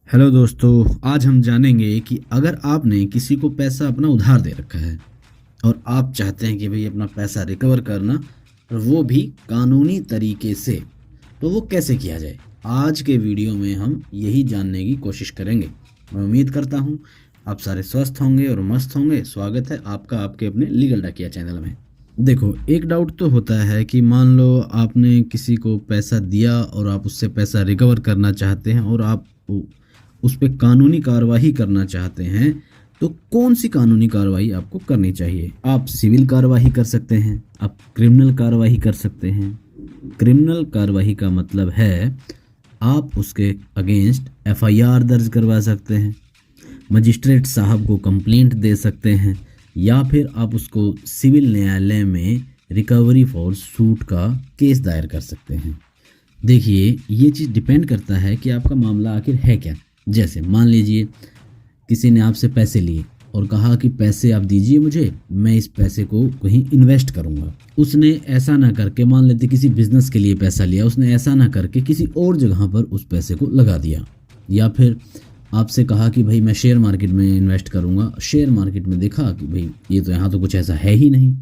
Hello दोस्तों, आज हम जानेंगे कि अगर आपने किसी को पैसा अपना उधार दे रखा है और आप चाहते हैं कि भाई अपना पैसा रिकवर करना और वो भी कानूनी तरीके से, तो वो कैसे किया जाए। आज के वीडियो में हम यही जानने की कोशिश करेंगे। मैं उम्मीद करता हूँ आप सारे स्वस्थ होंगे और मस्त होंगे। स्वागत है आपका आपके अपने लीगल डाकिया चैनल में। देखो, एक डाउट तो होता है कि मान लो आपने किसी को पैसा दिया और आप उससे पैसा रिकवर करना चाहते हैं और आप उस पर कानूनी कार्रवाई करना चाहते हैं, तो कौन सी कानूनी कार्रवाई आपको करनी चाहिए। आप सिविल कार्रवाई कर सकते हैं, आप क्रिमिनल कार्रवाई कर सकते हैं। क्रिमिनल कार्रवाई का मतलब है आप उसके अगेंस्ट एफआईआर दर्ज करवा सकते हैं, मजिस्ट्रेट साहब को कंप्लेंट दे सकते हैं, या फिर आप उसको सिविल न्यायालय में रिकवरी फॉर सूट का केस दायर कर सकते हैं। देखिए, ये चीज़ डिपेंड करता है कि आपका मामला आखिर है क्या। जैसे मान लीजिए किसी ने आपसे पैसे लिए और कहा कि पैसे आप दीजिए मुझे, मैं इस पैसे को कहीं इन्वेस्ट करूंगा। उसने ऐसा ना करके, मान लेते किसी बिजनेस के लिए पैसा लिया, उसने ऐसा ना करके किसी और जगह पर उस पैसे को लगा दिया। या फिर आपसे कहा कि भाई मैं शेयर मार्केट में इन्वेस्ट करूंगा, शेयर मार्केट में देखा कि भाई ये तो यहाँ तो कुछ ऐसा है ही नहीं।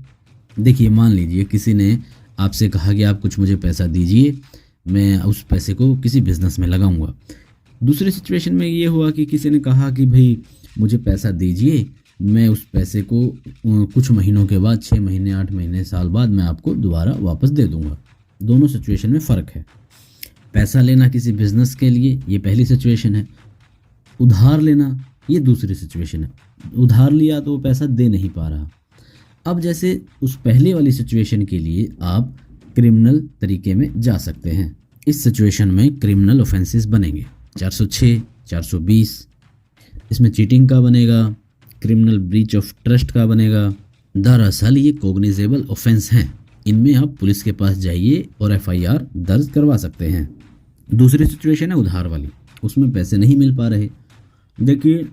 देखिए, मान लीजिए किसी ने आपसे कहा कि आप कुछ मुझे पैसा दीजिए, मैं उस पैसे को किसी बिजनेस में लगाऊंगा। दूसरी सिचुएशन में ये हुआ कि किसी ने कहा कि भाई मुझे पैसा दीजिए, मैं उस पैसे को कुछ महीनों के बाद, 6 महीने, 8 महीने, साल बाद मैं आपको दोबारा वापस दे दूंगा। दोनों सिचुएशन में फ़र्क है। पैसा लेना किसी बिजनेस के लिए, ये पहली सिचुएशन है। उधार लेना, ये दूसरी सिचुएशन है। उधार लिया तो वो पैसा दे नहीं पा रहा। अब जैसे उस पहले वाली सिचुएशन के लिए आप क्रिमिनल तरीके में जा सकते हैं। इस सिचुएशन में क्रिमिनल ऑफेंसेस बनेंगे 406, 420। इसमें चीटिंग का बनेगा, क्रिमिनल ब्रीच ऑफ ट्रस्ट का बनेगा। दरअसल ये कोग्निजेबल ऑफेंस हैं। इनमें आप पुलिस के पास जाइए और एफआईआर दर्ज करवा सकते हैं। दूसरी सिचुएशन है उधार वाली, उसमें पैसे नहीं मिल पा रहे। देखिए,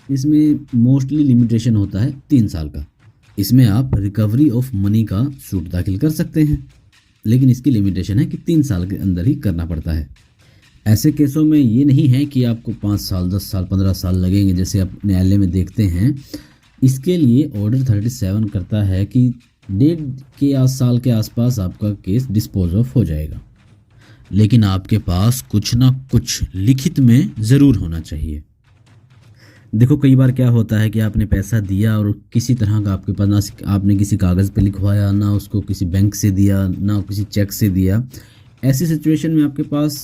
इसमें मोस्टली लिमिटेशन होता है 3 साल का। इसमें आप रिकवरी ऑफ मनी का सूट दाखिल कर सकते हैं, लेकिन इसकी लिमिटेशन है कि 3 साल के अंदर ही करना पड़ता है। ऐसे केसों में ये नहीं है कि आपको 5 साल, 10 साल, 15 साल लगेंगे जैसे आप न्यायालय में देखते हैं। इसके लिए ऑर्डर 37 करता है कि 1.5 साल के आसपास आपका केस डिस्पोज ऑफ हो जाएगा। लेकिन आपके पास कुछ ना कुछ लिखित में ज़रूर होना चाहिए। देखो, कई बार क्या होता है कि आपने पैसा दिया और किसी तरह का आपके पास, ना आपने किसी कागज़ पे लिखवाया, ना उसको किसी बैंक से दिया, ना किसी चेक से दिया। ऐसी सिचुएशन में आपके पास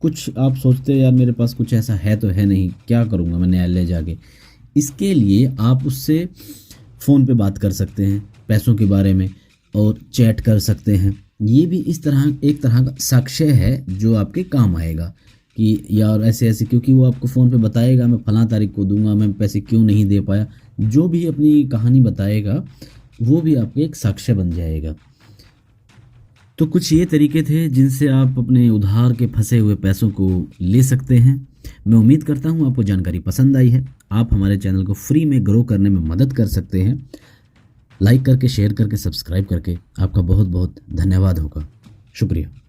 कुछ, आप सोचते हैं यार मेरे पास कुछ ऐसा है तो है नहीं, क्या करूँगा मैं न्यायालय जाके। इसके लिए आप उससे फ़ोन पे बात कर सकते हैं पैसों के बारे में, और चैट कर सकते हैं। ये भी इस तरह एक तरह का साक्ष्य है जो आपके काम आएगा कि यार ऐसे ऐसे, क्योंकि वो आपको फ़ोन पे बताएगा मैं फलां तारीख को दूंगा, मैं पैसे क्यों नहीं दे पाया। जो भी अपनी कहानी बताएगा वो भी आपके एक साक्ष्य बन जाएगा। तो कुछ ये तरीके थे जिनसे आप अपने उधार के फंसे हुए पैसों को ले सकते हैं। मैं उम्मीद करता हूँ आपको जानकारी पसंद आई है। आप हमारे चैनल को फ्री में ग्रो करने में मदद कर सकते हैं। लाइक करके, शेयर करके, सब्सक्राइब करके आपका बहुत बहुत धन्यवाद होगा। शुक्रिया।